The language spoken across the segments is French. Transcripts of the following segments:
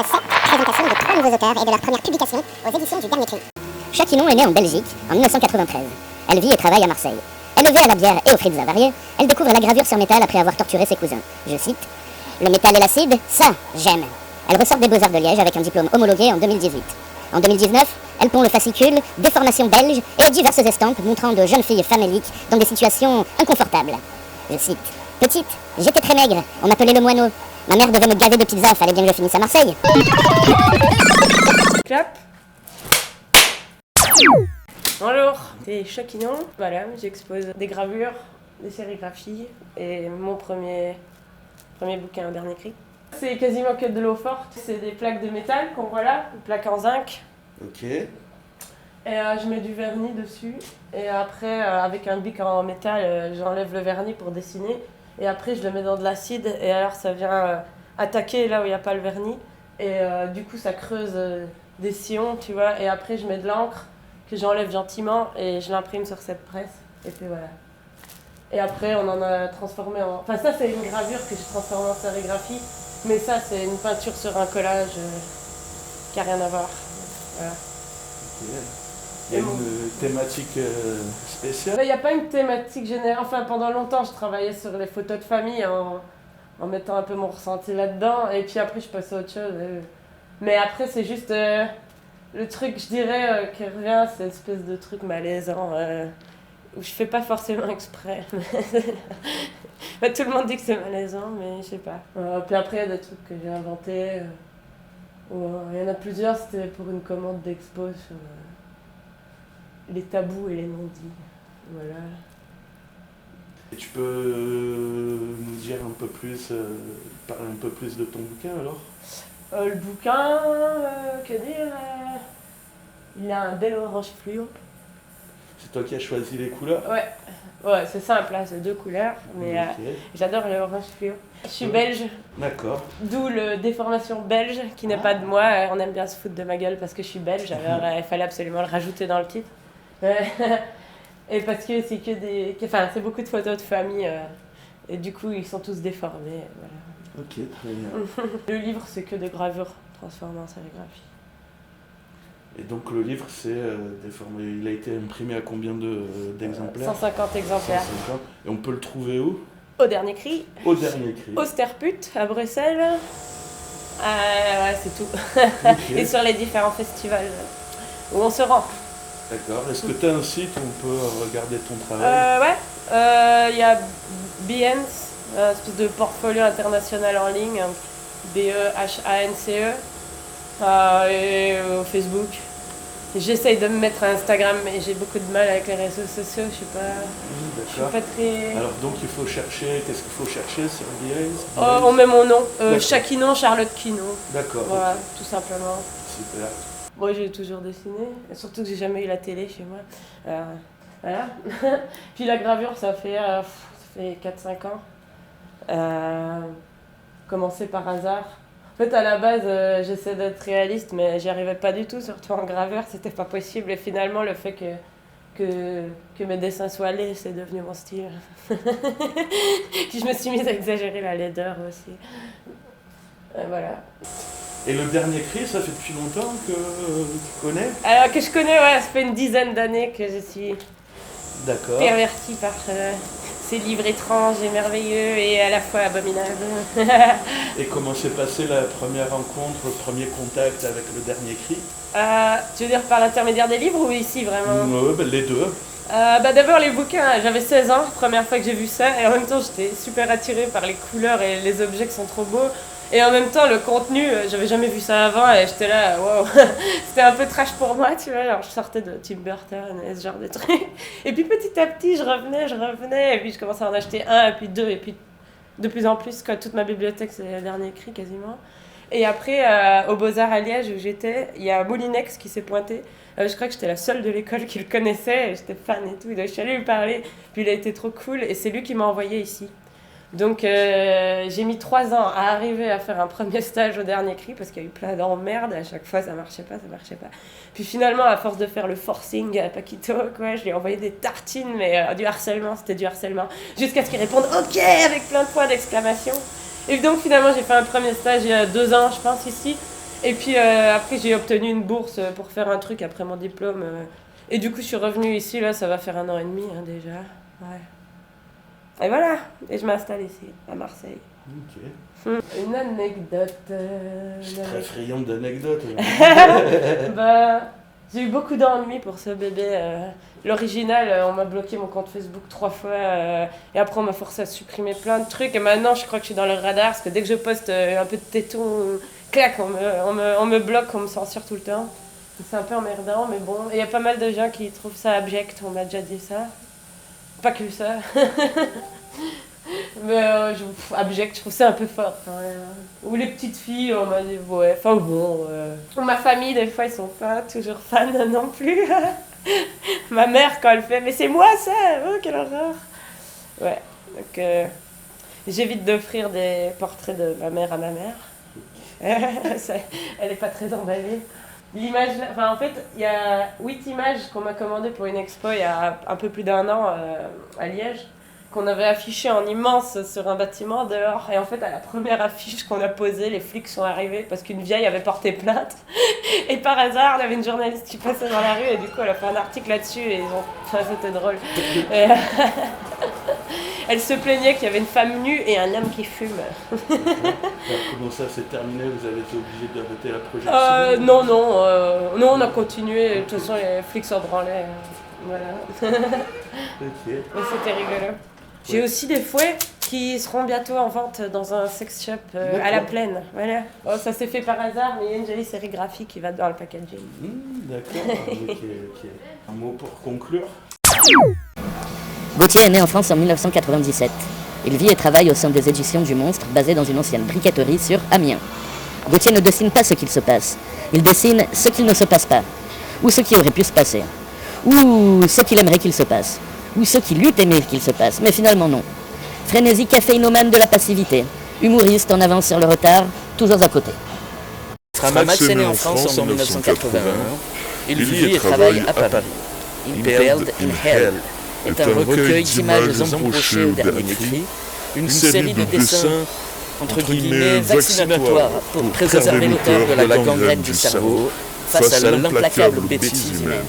cette présentation de 3 nouveaux auteurs et de leur première publication aux éditions du Dernier Cri. Chakinon est née en Belgique en 1993. Elle vit et travaille à Marseille. Élevée à la bière et aux frites avariées, elle découvre la gravure sur métal après avoir torturé ses cousins. Je cite, « Le métal et l'acide, ça, j'aime ». Elle ressort des Beaux-Arts de Liège avec un diplôme homologué en 2018. En 2019, elle pond le fascicule « Déformation belge » et diverses estampes montrant de jeunes filles faméliques dans des situations inconfortables. Je cite, « Petite, j'étais très maigre, on m'appelait le moineau. Ma mère devait me gaver de pizza, fallait bien que je finisse à Marseille. » Clap. Bonjour, c'est Chakinon. Voilà, j'expose des gravures, des sérigraphies et mon premier bouquin, un dernier cri. C'est quasiment que de l'eau forte. C'est des plaques de métal qu'on voit là, des plaques en zinc. Ok. Et je mets du vernis dessus. Et après, avec un bic en métal, j'enlève le vernis pour dessiner. Et après, je le mets dans de l'acide. Et alors, ça vient attaquer là où il n'y a pas le vernis. Et du coup, ça creuse des sillons, tu vois. Et après, je mets de l'encre que j'enlève gentiment et je l'imprime sur cette presse. Et puis voilà. Et après, on en a transformé en... Enfin, ça, c'est une gravure que j'ai transformée en sérigraphie. Mais ça, c'est une peinture sur un collage qui n'a rien à voir. Voilà. Okay. Il y a une thématique spéciale? Il n'y a pas une thématique générale. Enfin, pendant longtemps, je travaillais sur les photos de famille en mettant un peu mon ressenti là-dedans. Et puis après, je passe à autre chose. Mais après, c'est juste... le truc, je dirais, qui revient, c'est une espèce de truc malaisant. Où je fais pas forcément exprès. Bah, tout le monde dit que c'est malaisant, mais je sais pas. Puis après, il y a des trucs que j'ai inventés. Il y en a plusieurs, c'était pour une commande d'expo sur les tabous et les non-dits. Voilà. Et tu peux nous dire un peu plus, parler un peu plus de ton bouquin alors? Le bouquin, que dire il a un bel orange fluo. C'est toi qui as choisi les couleurs? Ouais, c'est simple, là, c'est 2 couleurs, mais Okay. j'adore le orange fluo. Je suis belge, D'accord. d'où le déformation belge, qui n'est pas de moi. On aime bien se foutre de ma gueule parce que je suis belge, alors il fallait absolument le rajouter dans le titre. Et parce que c'est que des... Enfin, c'est beaucoup de photos de famille, et du coup, ils sont tous déformés, voilà. Ok, très bien. Le livre, c'est que des gravures transformées en sérigraphie. Et donc le livre, c'est déformé. Il a été imprimé à combien d'exemplaires? 150 exemplaires. 150. Et on peut le trouver où? Au Dernier Cri. Au Dernier Cri. Au Sterput, à Bruxelles. Ouais, c'est tout. Okay. Et sur les différents festivals où on se rend. D'accord. Est-ce que tu as un site où on peut regarder ton travail? Ouais. Il y a Behance, un espèce de portfolio international en ligne, Behance, et Facebook. J'essaye de me mettre à Instagram, mais j'ai beaucoup de mal avec les réseaux sociaux, je sais pas. Je suis pas très... Alors donc il faut chercher, qu'est-ce qu'il faut chercher sur Behance? On met mon nom, Chakinon, Charlotte Kinon. D'accord. Voilà, okay. tout simplement. Super. Moi j'ai toujours dessiné, et surtout que j'ai jamais eu la télé chez moi. Voilà. Puis la gravure, ça fait 4-5 ans. Commencé par hasard. En fait, à la base, j'essaie d'être réaliste, mais j'y arrivais pas du tout, surtout en gravure, c'était pas possible. Et finalement, le fait que mes dessins soient laids, c'est devenu mon style. Puis je me suis mise à exagérer la laideur aussi. Voilà. Et le Dernier Cri, ça fait depuis longtemps que tu connais? Alors que je connais, ouais, ça fait une dizaine d'années que je suis pervertie par ces livres étranges et merveilleux et à la fois abominables. Et comment s'est passée la première rencontre, le premier contact avec le Dernier Cri? Tu veux dire par l'intermédiaire des livres ou ici vraiment? Les deux. D'abord les bouquins, j'avais 16 ans, première fois que j'ai vu ça, et en même temps j'étais super attirée par les couleurs et les objets qui sont trop beaux. Et en même temps, le contenu, j'avais jamais vu ça avant et j'étais là, wow, c'était un peu trash pour moi, tu vois. Alors je sortais de Tim Burton et ce genre de trucs. Et puis petit à petit, je revenais, et puis je commençais à en acheter un, et puis 2, et puis de plus en plus, quoi. Toute ma bibliothèque, c'est le Dernier Cri quasiment. Et après, aux Beaux-Arts à Liège où j'étais, il y a Moulinex qui s'est pointé. Je crois que j'étais la seule de l'école qui le connaissait, et j'étais fan et tout. Donc je suis allée lui parler, puis il a été trop cool, et c'est lui qui m'a envoyé ici. Donc j'ai mis 3 ans à arriver à faire un premier stage au Dernier Cri parce qu'il y a eu plein d'emmerdes, à chaque fois ça marchait pas. Puis finalement, à force de faire le forcing à Paquito, quoi, je lui ai envoyé des tartines, mais du harcèlement, jusqu'à ce qu'il réponde OK avec plein de points d'exclamation. Et donc finalement j'ai fait un premier stage il y a 2 ans je pense ici, Et puis après, j'ai obtenu une bourse pour faire un truc après mon diplôme. Et du coup, je suis revenue ici, là, ça va faire 1 an et demi déjà. Ouais. Et voilà, et je m'installe ici, à Marseille. Ok. Une anecdote. Je suis très friande d'anecdotes. Bah, j'ai eu beaucoup d'ennuis pour ce bébé. L'original, on m'a bloqué mon compte Facebook 3 fois. Et après, on m'a forcé à supprimer plein de trucs. Et maintenant, je crois que je suis dans le radar. Parce que dès que je poste un peu de téton, clac, on me bloque, on me censure tout le temps. C'est un peu emmerdant, mais bon. Il y a pas mal de gens qui trouvent ça abject, on m'a déjà dit ça. Pas que ça. Mais abject, je trouve ça un peu fort quand même. Ou les petites filles, on m'a dit, ouais, enfin bon. Ou ma famille, des fois, ils sont pas toujours fans non plus. Ma mère, quand elle fait, mais c'est moi ça, oh quelle horreur. Ouais, donc j'évite d'offrir des portraits de ma mère à ma mère. Elle est pas très emballée. L'image, enfin en fait, il y a 8 images qu'on m'a commandées pour une expo il y a un peu plus d'1 an à Liège, qu'on avait affichées en immense sur un bâtiment dehors. Et en fait, à la première affiche qu'on a posée, les flics sont arrivés parce qu'une vieille avait porté plainte. Et par hasard, il y avait une journaliste qui passait dans la rue et du coup, elle a fait un article là-dessus et enfin, c'était drôle. Et elle se plaignait qu'il y avait une femme nue et un homme qui fume. Comment ça s'est terminé? Vous avez été obligé d'arrêter la projection? Non, on a continué. De toute façon, les flics s'en branlaient. Voilà. Ok. Mais c'était rigolo. J'ai aussi des fouets qui seront bientôt en vente dans un sex shop à la Plaine. Voilà. Oh, ça s'est fait par hasard, mais il y a une jolie sérigraphie qui va dans le packaging. D'accord, ok. Un mot pour conclure? Gauthier est né en France en 1997. Il vit et travaille au sein des éditions du Monstre, basées dans une ancienne briqueterie sur Amiens. Gauthier ne dessine pas ce qu'il se passe. Il dessine ce qu'il ne se passe pas. Ou ce qui aurait pu se passer. Ou ce qu'il aimerait qu'il se passe. Ou ce qu'il eût aimé qu'il se passe. Mais finalement non. Frénésie caféinomane de la passivité. Humoriste en avance sur le retard, toujours à côté. Framax est né en France en 1981. Il vit et travaille à Paris. Impaled in Hell est un recueil d'images embrochées au dernier cri, une série de dessins entre guillemets vaccinatoires pour préserver l'auteur de la gangrène du cerveau face à l'implacable bêtise humaine.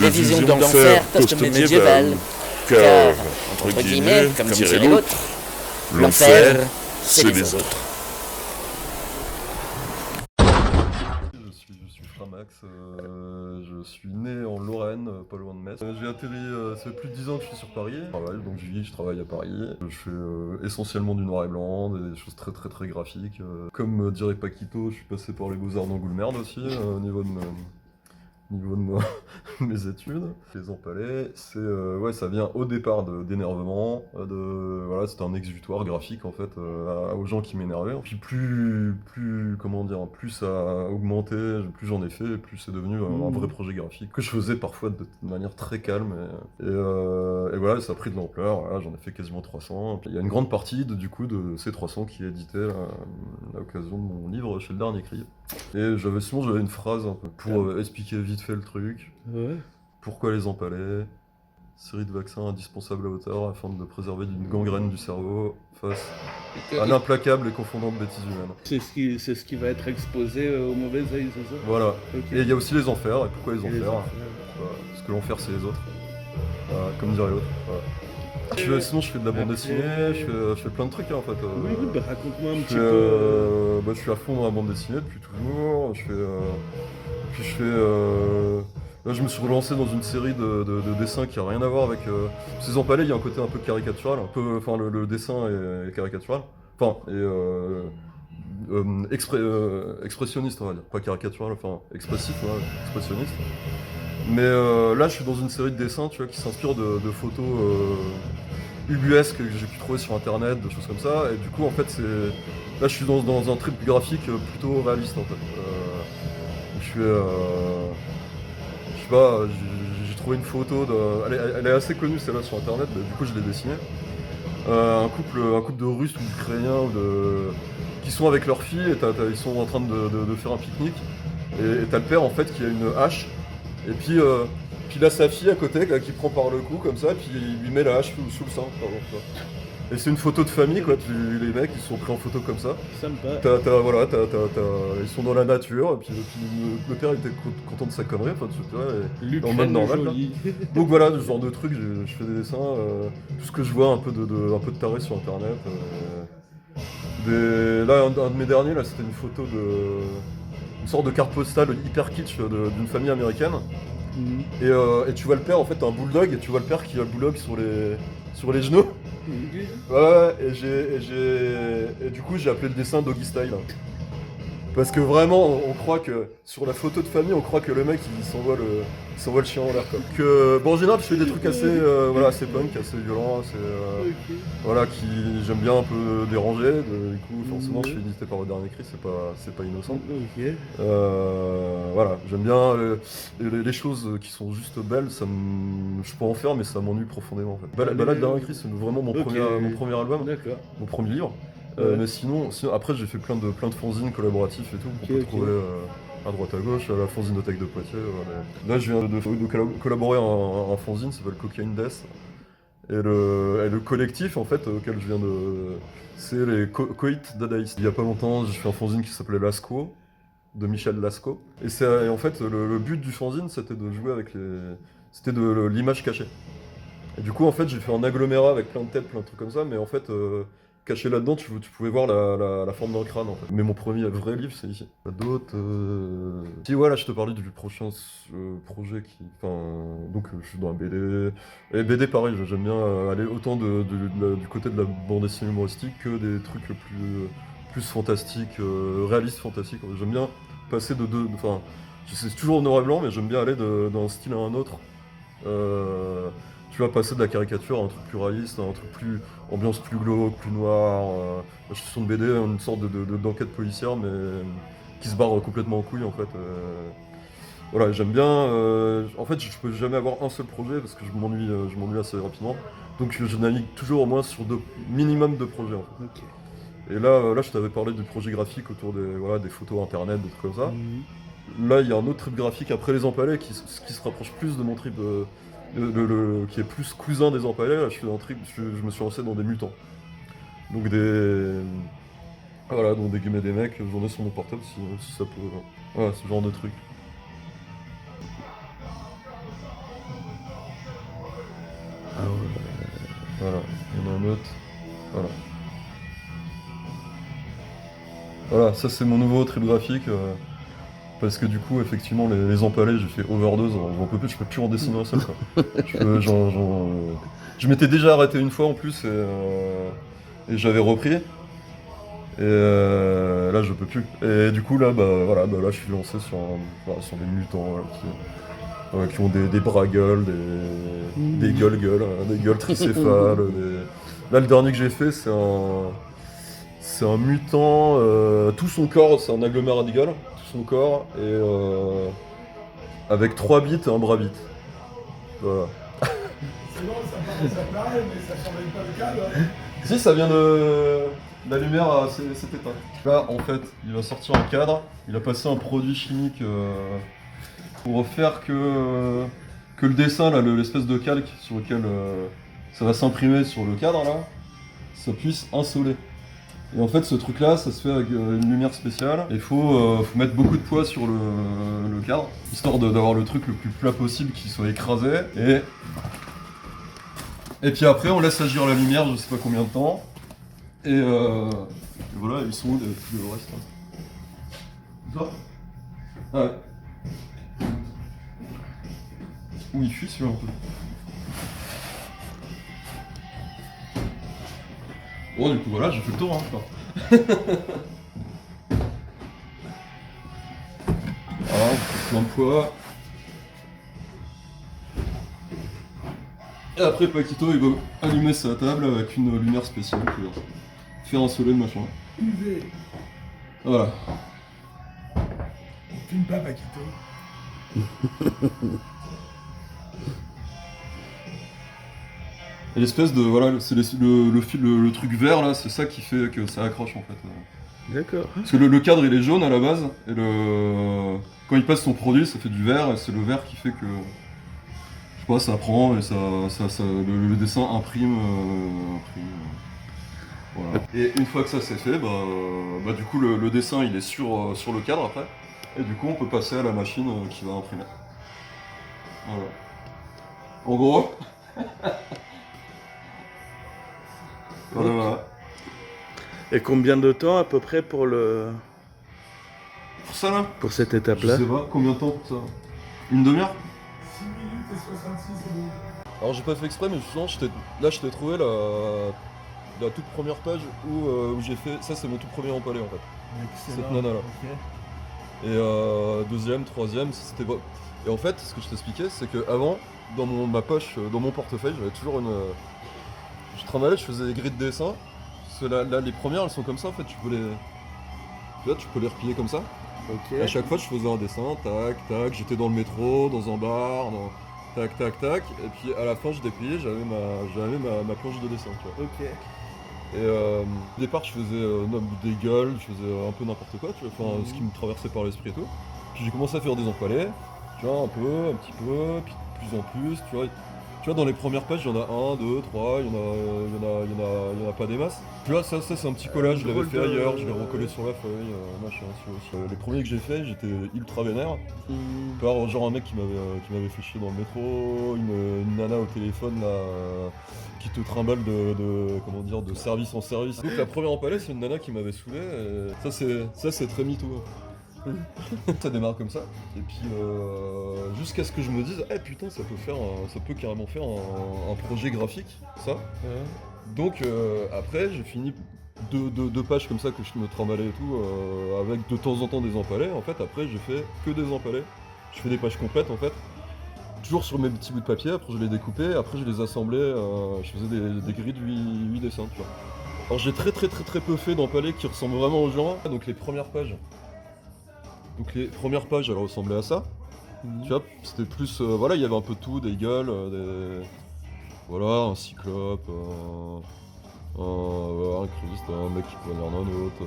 Des visions d'enfer post-médiévales, car, entre guillemets, comme dirait l'autre, l'enfer, c'est les autres. Je suis Framax, je suis né en Lorraine, pas loin de Metz. J'ai atterri, ça fait plus de 10 ans que je suis sur Paris. Donc je travaille à Paris. Je fais essentiellement du noir et blanc, des choses très très très graphiques. Comme dirait Paquito, je suis passé par les Beaux-Arts d'Angoulême aussi, au niveau de mes études. Les empalais, ça vient au départ d'énervement, c'était un exutoire graphique en fait aux gens qui m'énervaient. Puis plus ça a augmenté, plus j'en ai fait, et plus c'est devenu un vrai projet graphique que je faisais parfois de manière très calme. Et voilà, ça a pris de l'ampleur. Voilà, j'en ai fait quasiment 300. Il y a une grande partie de ces 300 qui est édité à l'occasion de mon livre chez Le Dernier Cri. Et j'avais une phrase un peu pour expliquer vite fait le truc. Ouais. Pourquoi les empaler? Série de vaccins indispensables à hauteur afin de préserver d'une gangrène du cerveau face à l'implacable et confondante bêtise humaine. C'est ce qui va être exposé au mauvais œil, c'est ça? Voilà. Okay. Et il y a aussi les enfers. Et pourquoi les enfers? Parce que l'enfer c'est les autres. Comme dirait l'autre. Voilà. Sinon je fais de la bande dessinée, je fais plein de trucs en fait. Oui, raconte-moi un petit peu. Je suis à fond dans la bande dessinée depuis toujours. Là je me suis relancé dans une série de dessins qui a rien à voir avec... Ces empalés, il y a un côté un peu caricatural, le dessin est caricatural. Expressionniste on va dire, pas caricatural, expressif, expressionniste. Mais là, je suis dans une série de dessins, tu vois, qui s'inspirent de photos ubuesques que j'ai pu trouver sur internet, de choses comme ça. Et du coup, en fait, là, je suis dans un trip graphique plutôt réaliste, en fait. J'ai trouvé une photo elle est assez connue, celle-là, sur internet. Mais du coup, je l'ai dessinée. Un couple de Russes ou d'Ukrainiens qui sont avec leur fille et ils sont en train de faire un pique-nique. Et t'as le père, en fait, qui a une hache. Et puis là, sa fille à côté qui prend par le cou comme ça, et puis il lui met la hache sous le sein. Et c'est une photo de famille, quoi. Les mecs, ils se sont pris en photo comme ça. Sympa. Ils sont dans la nature, et puis le père était content de sa connerie, enfin, tu vois, en mode normal. Jolie. Donc voilà, ce genre de truc, je fais des dessins, tout ce que je vois, un peu de taré sur internet. Là, un de mes derniers, là, c'était une photo une sorte de carte postale hyper kitsch d'une famille américaine. Et tu vois le père, en fait, t'as un bulldog, et tu vois le père qui a le bulldog sur les genoux. Ouais, et du coup, j'ai appelé le dessin Doggy Style. Parce que vraiment, on croit que, sur la photo de famille, on croit que le mec, il s'envoie le chien en l'air, quoi. Bon, en général, je fais des trucs assez punk, assez violents, voilà, qui j'aime bien un peu déranger. Du coup, forcément, je suis édité par le dernier cri, c'est pas innocent. Voilà, j'aime bien les choses qui sont juste belles, je peux en faire, mais ça m'ennuie profondément, en fait. Là, le dernier cri, c'est vraiment mon premier album, mon premier livre. Mais sinon, après, j'ai fait plein de fanzines collaboratifs et tout, qu'on peut trouver à droite à gauche, à la fanzinothèque de Poitiers. Là, je viens de collaborer à un fanzine, ça s'appelle Cocaine Death. Et le collectif, en fait, auquel je viens c'est les Coït Dadaïstes. Il y a pas longtemps, j'ai fait un fanzine qui s'appelait Lascaux, de Michel Lascaux. Et en fait, le but du fanzine, c'était de jouer avec c'était de l'image cachée. Et du coup, en fait, j'ai fait un agglomérat avec plein de têtes, plein de trucs comme ça, mais en fait, caché là-dedans, tu pouvais voir la forme d'un crâne, en fait. Mais mon premier vrai livre, c'est ici. D'autres... Si, voilà, je te parlais du prochain projet donc, je suis dans la BD. Et BD, pareil, j'aime bien aller autant du côté de la bande dessinée humoristique que des trucs plus fantastiques, réalistes fantastiques. J'aime bien passer enfin, c'est toujours noir et blanc, mais j'aime bien aller d'un style à un autre. Tu vas passer de la caricature à un truc plus réaliste, à un truc plus ambiance plus glauque, plus noire. Je suis sur une BD, une sorte d'enquête policière, mais qui se barre complètement en couille, en fait. Voilà, j'aime bien. En fait, je peux jamais avoir un seul projet parce que je m'ennuie assez rapidement. Donc je navigue toujours au moins sur minimum 2 projets, en fait. Okay. Et là, je t'avais parlé du projet graphique autour des photos internet, des trucs comme ça. Là, il y a un autre trip graphique après les empalés qui se rapproche plus de mon trip. Qui est plus cousin des empalés. Là, je fais un trip, je me suis lancé dans des mutants. Donc voilà, donc des mecs, j'en ai sur mon portable si ça peut. Voilà, ce genre de truc. Voilà, il y en a un autre. Voilà. Voilà, ça c'est mon nouveau trip graphique. Parce que du coup, effectivement, les empalés, j'ai fait overdose, je peux plus en dessiner un seul, quoi. Je m'étais déjà arrêté une fois en plus, et j'avais repris. Et là, je peux plus. Et du coup, là, là, je suis lancé sur des mutants qui ont des bras gueules, des gueules, des gueules tricéphales. Là, le dernier que j'ai fait, c'est un mutant, tout son corps, c'est un agglomérat de gueules. Son corps et avec 3 bits et un bras bit. Voilà. C'est bon, ça paraît, mais ça semble pas le cas, là. Si, ça vient de... La lumière s'est éteinte. Là, en fait, il va sortir un cadre. Il a passé un produit chimique pour faire que le dessin, là, l'espèce de calque sur lequel ça va s'imprimer sur le cadre, là, ça puisse insoler. Et en fait, ce truc-là, ça se fait avec une lumière spéciale. Il faut mettre beaucoup de poids sur le cadre, histoire d'avoir le truc le plus plat possible qui soit écrasé. Et puis après, on laisse agir la lumière, je sais pas combien de temps. Et voilà, ils sont où le reste, là? Ah ouais. Où il fuit celui-là un peu. Bon, du coup, voilà, j'ai fait le tour, hein, quoi. Voilà, plein de poids. Et après, Paquito, il va allumer sa table avec une lumière spéciale pour faire un soleil, machin. UV. Voilà. On filme pas, Paquito. Et l'espèce de, voilà, c'est le truc vert là, c'est ça qui fait que ça accroche en fait. D'accord. Parce que le cadre il est jaune à la base, et quand il passe son produit ça fait du vert, et c'est le vert qui fait que, je sais pas, ça prend et le dessin imprime. Voilà. Et une fois que ça c'est fait, du coup le dessin il est sur le cadre après. Et du coup on peut passer à la machine qui va imprimer. Voilà. En gros. Voilà. Et combien de temps à peu près pour Pour ça là pour cette Je étape-là? sais pas, combien de temps pour ça? Une demi-heure? 6 minutes et 66 secondes. Alors j'ai pas fait exprès mais justement je t'ai trouvé la toute première page où j'ai fait. Ça c'est mon tout premier empalé en fait. Cette nana là. Ok. Et deuxième, troisième, c'était pas. Et en fait ce que je t'expliquais c'est que avant, dans ma poche, dans mon portefeuille, j'avais toujours une. Je travaillais, je faisais des grilles de dessin. Là, les premières elles sont comme ça en fait, tu peux les replier comme ça. Ok. À chaque fois je faisais un dessin, tac, tac, j'étais dans le métro, dans un bar, tac, tac, tac, et puis à la fin je dépliais, j'avais ma planche de dessin, tu vois. Ok. Et au départ je faisais des gueules, je faisais un peu n'importe quoi, tu vois, enfin ce qui me traversait par l'esprit et tout. Puis j'ai commencé à faire des empalés, tu vois, un petit peu, puis de plus en plus, tu vois. Tu vois, dans les premières pages, il y en a 1, 2, 3, il y en a pas des masses. Tu vois, ça c'est un petit collage, je l'avais fait ailleurs, je l'ai recollé sur la feuille, machin, aussi. Les premiers que j'ai fait, j'étais ultra vénère. Par genre un mec qui m'avait fait chier dans le métro, une nana au téléphone là, qui te trimballe de service en service. Donc la première empalée, c'est une nana qui m'avait saoulé, et ça c'est très MeToo. Ça démarre comme ça, et puis jusqu'à ce que je me dise, putain, ça peut carrément faire un projet graphique, ça. Ouais. Donc après, j'ai fini deux pages comme ça que je me trimballais et tout, avec de temps en temps des empalés. En fait, après, j'ai fait que des empalés. Je fais des pages complètes en fait, toujours sur mes petits bouts de papier. Après, je les découpais, après, je les assemblais. Je faisais des grilles de 8 dessins, tu vois. Alors, j'ai très peu fait d'empalés qui ressemblent vraiment aux gens. Donc, les premières pages. Elles ressemblaient à ça. Tu vois, c'était plus. Voilà, il y avait un peu de tout, des gueules, voilà, un cyclope, un Christ, un mec qui poignarde un autre,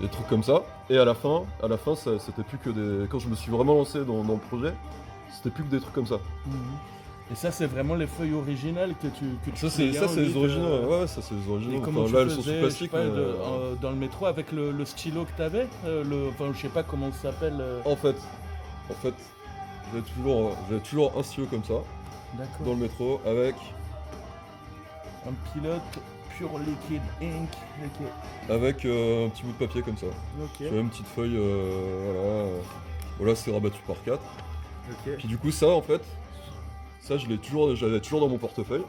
des trucs comme ça. Et à la fin, c'était plus que des. Quand je me suis vraiment lancé dans le projet, c'était plus que des trucs comme ça. Et ça, c'est vraiment les feuilles originales que tu ça, c'est les originaux, ouais, ça c'est les originaux. Et comment enfin, tu là, faisais, elles sont sous plastique. je sais pas, dans le métro avec le stylo que t'avais, enfin, je sais pas comment ça s'appelle. En fait, j'avais toujours un stylo comme ça, dans le métro, avec un pilote Pure Liquid Ink, avec un petit bout de papier comme ça. J'avais une petite feuille, voilà, c'est rabattu par 4. Puis du coup, ça, en fait, ça j'avais toujours dans mon portefeuille.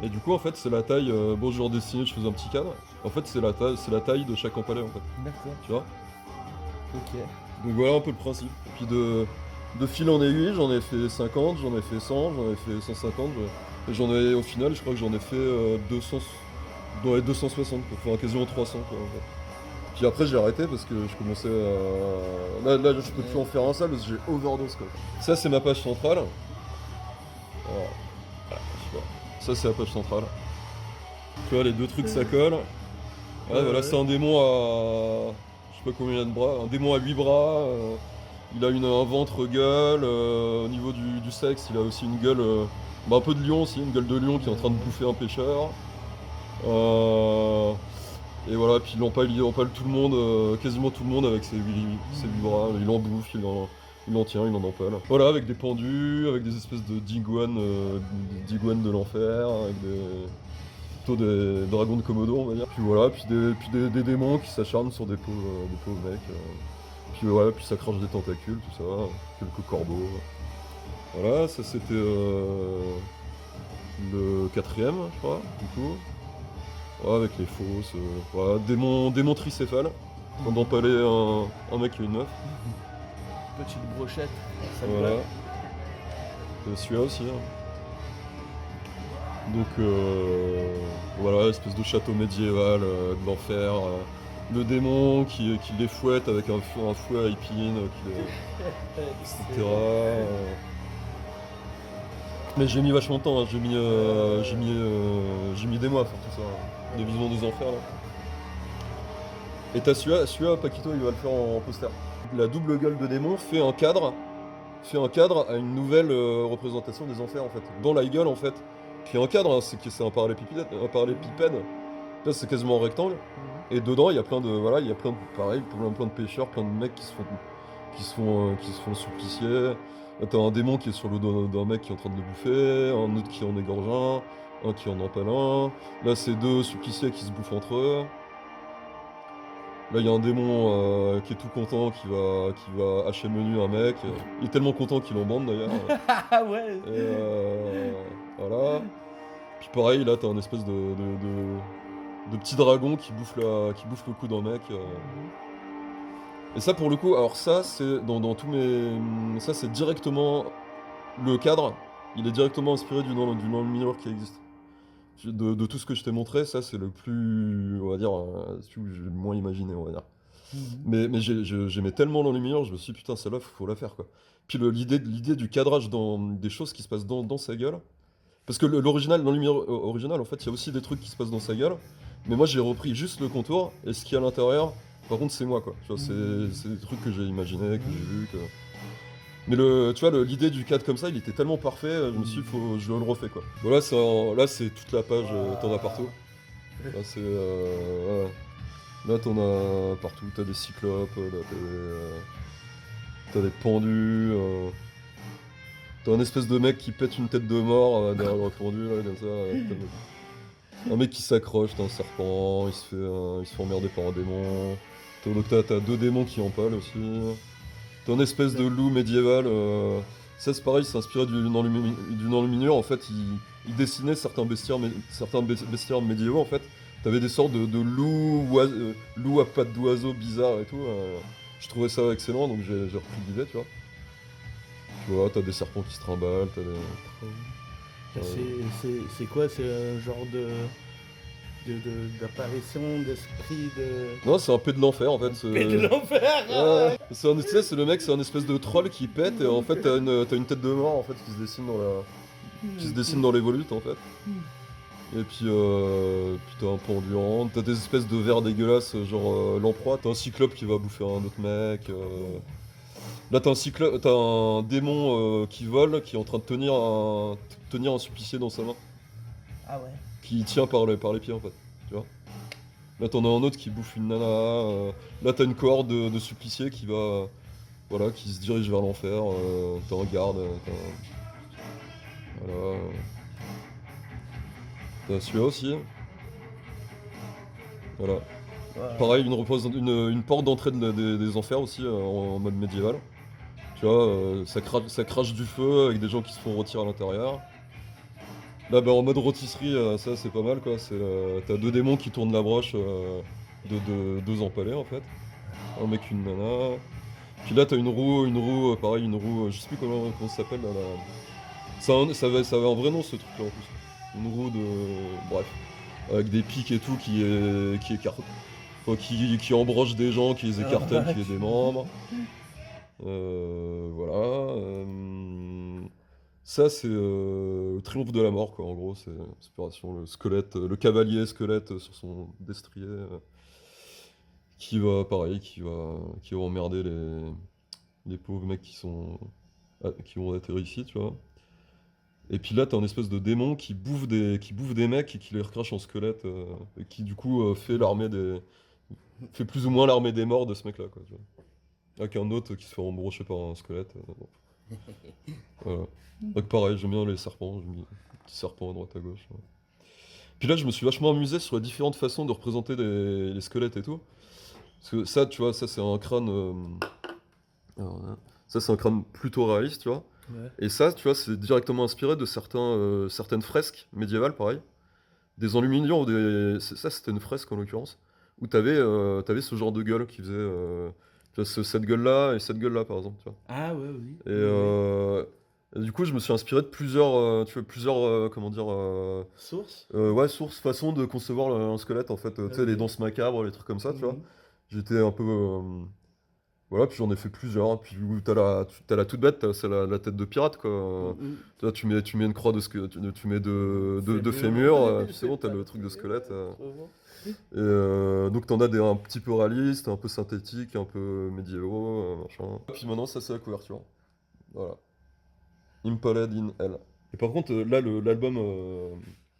Et du coup, en fait, c'est la taille. Bon, je redessinais, je faisais un petit cadre. En fait, c'est la taille de chaque empalé, en fait. D'accord. Tu vois. Ok. Donc voilà un peu le principe. Et puis de fil en aiguille, j'en ai fait 50, j'en ai fait 100, j'en ai fait 150. Et au final, je crois que j'en ai fait 260, enfin quasiment 300, quoi, en fait. Puis après, j'ai arrêté parce que je commençais à. Là, je peux plus en faire un seul parce que j'ai overdose, quoi. Ça, c'est ma page centrale. Voilà. Ça, c'est la page centrale. Tu vois, les deux trucs, ça colle. Ouais, voilà, c'est un démon à. Je sais pas combien il a de bras. Un démon à 8 bras. Il a un ventre gueule. Au niveau du sexe, il a aussi une gueule. Un peu de lion aussi, une gueule de lion qui est en train de bouffer un pêcheur. Et voilà, puis il empale tout le monde, quasiment tout le monde avec ses 8 bras. Il en bouffe, il en tient, il en empale. Voilà, avec des pendus, avec des espèces de d'iguanes de l'enfer, avec plutôt des dragons de Komodo, on va dire. Puis voilà, puis des démons qui s'acharnent sur des pauvres mecs. Puis voilà, puis ça crache des tentacules, tout ça, quelques corbeaux. Voilà, ça c'était le 4ème, je crois, du coup. Ouais, avec les fausses, voilà, démon tricéphale, on empaler un mec et une meuf. Petite brochette, ça voilà. Celui-là aussi. Hein. Donc voilà, espèce de château médiéval de l'enfer. Le démon qui les fouette avec un fouet à épines, etc. Mais j'ai mis vachement de temps, hein. J'ai mis des mois à faire tout ça. Hein. Les visions des enfers là. Et t'as celui-là, Paquito, il va le faire en poster. La double gueule de démon fait un cadre à une nouvelle représentation des enfers en fait. Dans la gueule en fait, qui est un cadre, hein, c'est un parallélépipède, Là, c'est quasiment un rectangle. Et dedans, il y a plein de, voilà, il y a plein de, pareil, plein de pêcheurs, plein de mecs qui se font supplicier. Là, t'as un démon qui est sur le dos d'un mec qui est en train de le bouffer, un autre qui en égorge un qui en empale un. Là, c'est deux suppliciés qui se bouffent entre eux. Là, il y a un démon qui est tout content, qui va hacher menu un mec. Il est tellement content qu'il en bande d'ailleurs. Ah ouais. Et voilà. Puis pareil, là, t'as un espèce de petit dragon qui bouffe le cou d'un mec. Et ça, pour le coup, alors ça, c'est dans tous mes... Ça, c'est directement... Le cadre, il est directement inspiré du non-linéaire qui existe. De tout ce que je t'ai montré, ça, c'est le plus... On va dire... celui que j'ai le moins imaginé, on va dire. Mais j'aimais tellement non-linéaire, je me suis dit, putain, celle-là, faut la faire, quoi. Puis l'idée du cadrage des choses qui se passent dans sa gueule... Parce que l'original, dans l'univers original, en fait, il y a aussi des trucs qui se passent dans sa gueule. Mais moi, j'ai repris juste le contour, et ce qu'il y a à l'intérieur, par contre, c'est moi, quoi. Tu vois, c'est des trucs que j'ai imaginés, que j'ai vus, que... Mais tu vois, l'idée du cadre comme ça, il était tellement parfait, je me suis dit, je le refais, quoi. Bon, là, c'est toute la page, t'en as partout. Là, c'est... ouais. Là, t'en as partout, t'as des cyclopes, là, t'as des pendus... T'as un espèce de mec qui pète une tête de mort derrière le pendu, là, comme ça. Un mec qui s'accroche, t'as un serpent, il se fait emmerder par un démon. T'as deux démons qui empalent aussi. T'as une espèce de loup médiéval. Ça, c'est pareil, c'est inspiré du non-luminure. En fait, il dessinait certains bestiaires médiévaux, en fait. T'avais des sortes de loups à pattes d'oiseau bizarres et tout. Je trouvais ça excellent, donc j'ai repris l'idée, tu vois. Tu vois, t'as des serpents qui se trimballent, t'as des... C'est quoi? C'est un genre d'apparition, d'esprit, de... Non, c'est un P de l'enfer, en fait. P de l'enfer. Ouais. C'est le mec, c'est un espèce de troll qui pète, et en fait, t'as une tête de mort, en fait, qui se dessine dans les volutes, en fait. Et puis t'as un pendu, t'as des espèces de vers dégueulasses, genre lamproie, t'as un cyclope qui va bouffer un autre mec... Là, t'as un démon qui vole, qui est en train de tenir un supplicié dans sa main. Ah ouais. Qui tient par les pieds, en fait. Tu vois. Là, t'en as un autre qui bouffe une nana. Là, t'as une cohorte de suppliciés qui se dirige vers l'enfer. T'as un garde. Voilà. T'as celui-là aussi. Voilà. Ouais. Pareil, une porte d'entrée des enfers aussi, en mode médiéval. Tu vois, ça crache du feu avec des gens qui se font rôtir à l'intérieur. Là, en mode rôtisserie, ça c'est pas mal, quoi. T'as deux démons qui tournent la broche deux empalés, en fait. Un mec, une nana. Puis là, t'as une roue, pareil, je sais plus comment ça s'appelle, là. Ça avait un vrai nom, ce truc-là, en plus. Une roue de... Bref. Avec des pics et tout qui écartent... qui embrochent des gens, qui les écartèlent, qui les démembrent. Voilà. Ça, c'est le triomphe de la mort, quoi. En gros, c'est l'inspiration, le squelette, le cavalier squelette sur son destrier, qui va emmerder les pauvres mecs qui ont atterri ici, tu vois. Et puis là, t'as un espèce de démon qui bouffe des mecs et qui les recrache en squelette, et qui du coup fait plus ou moins l'armée des morts de ce mec-là, quoi, tu vois. Avec un autre qui se fait embrocher par un squelette. Voilà. Donc pareil, j'aime bien les serpents, j'ai mis des petits serpents à droite à gauche. Ouais. Puis là, je me suis vachement amusé sur les différentes façons de représenter les squelettes et tout. Parce que ça, tu vois, ça c'est un crâne... ça c'est un crâne plutôt réaliste, tu vois. Ouais. Et ça, tu vois, c'est directement inspiré de certaines fresques médiévales, pareil. Des enluminures, ça c'était une fresque en l'occurrence, où t'avais ce genre de gueule qui faisait... tu vois, cette gueule-là et cette gueule-là, par exemple, tu vois. Ah ouais, oui. Et du coup, je me suis inspiré de plusieurs comment dire... Sources. Ouais, sources, façons de concevoir un squelette, en fait. Tu sais, les danses macabres, les trucs comme ça, tu vois. J'étais un peu... Voilà, puis j'en ai fait plusieurs. Puis t'as la toute bête, c'est la tête de pirate, quoi. Tu vois, tu mets une croix tu mets deux fémurs, puis c'est bon, t'as le truc de squelette. Et donc t'en as un petit peu réalistes, un peu synthétiques, un peu médiévaux, machin. Puis maintenant, ça c'est la couverture. Voilà. Impaled in Hell. Et par contre, là, l'album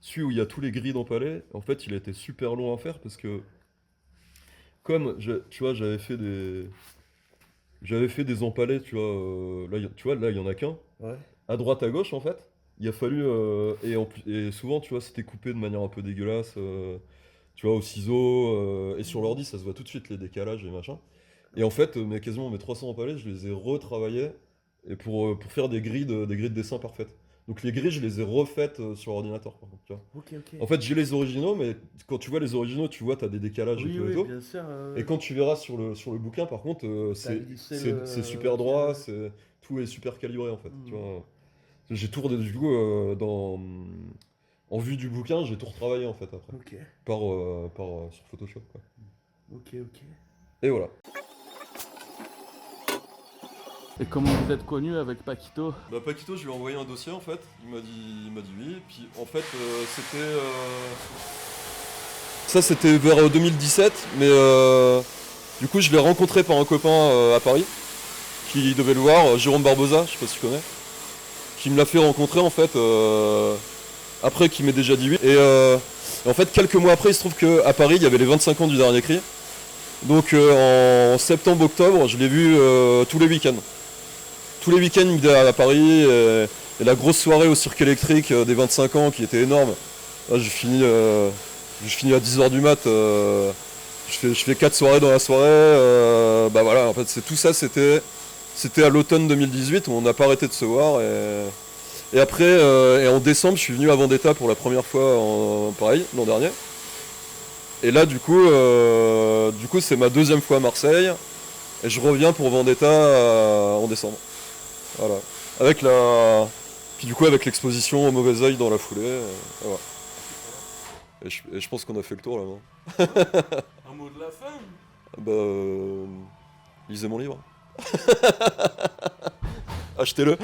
celui où il y a tous les grilles d'empalés, en fait, il a été super long à faire parce que, tu vois, j'avais fait des empalés, tu vois, là, il y en a qu'un. Ouais. À droite, à gauche, en fait. Il a fallu, et souvent, tu vois, c'était coupé de manière un peu dégueulasse, tu vois, au ciseau, et sur l'ordi, ça se voit tout de suite, les décalages et machin. Et en fait, quasiment mes 300 empalés, je les ai retravaillés et pour faire des grilles de dessin parfaites. Donc les grilles, je les ai refaites sur ordinateur, par contre, tu vois. Ok, ok. En fait, j'ai les originaux, mais quand tu vois les originaux, tu vois, t'as des décalages Oui, et tout et oui, tout. bien sûr. Et quand tu verras sur le bouquin, par contre, c'est super droit, tout est super calibré, en fait, tu vois. J'ai tout, du coup, en vue du bouquin, j'ai tout retravaillé, en fait, après. Ok, Sur Photoshop, quoi. ok, ok. Et voilà. Et comment vous êtes connu avec Paquito? Bah Paquito, je lui ai envoyé un dossier en fait, il m'a dit oui, et puis en fait ça c'était vers 2017, mais du coup je l'ai rencontré par un copain à Paris, qui devait le voir, Jérôme Barbosa, je sais pas si tu connais, qui me l'a fait rencontrer en fait, après qu'il m'ait déjà dit oui, et en fait quelques mois après il se trouve qu'à Paris il y avait les 25 ans du dernier cri, donc en septembre-octobre je l'ai vu tous les week-ends. Tous les week-ends, il me à Paris, et la grosse soirée au cirque électrique des 25 ans qui était énorme. Là, je finis à 10h du mat, je fais 4 soirées dans la soirée. Bah voilà, en fait, tout ça, c'était à l'automne 2018 où on n'a pas arrêté de se voir. Et après, et en décembre, je suis venu à Vendetta pour la première fois, pareil, l'an dernier. Et là, du coup, c'est ma deuxième fois à Marseille. Et je reviens pour Vendetta en décembre. Voilà. Puis du coup avec l'exposition au mauvais œil dans la foulée. Voilà. Et je pense qu'on a fait le tour là, non? Un mot de la fin? Bah, lisez mon livre. Achetez-le.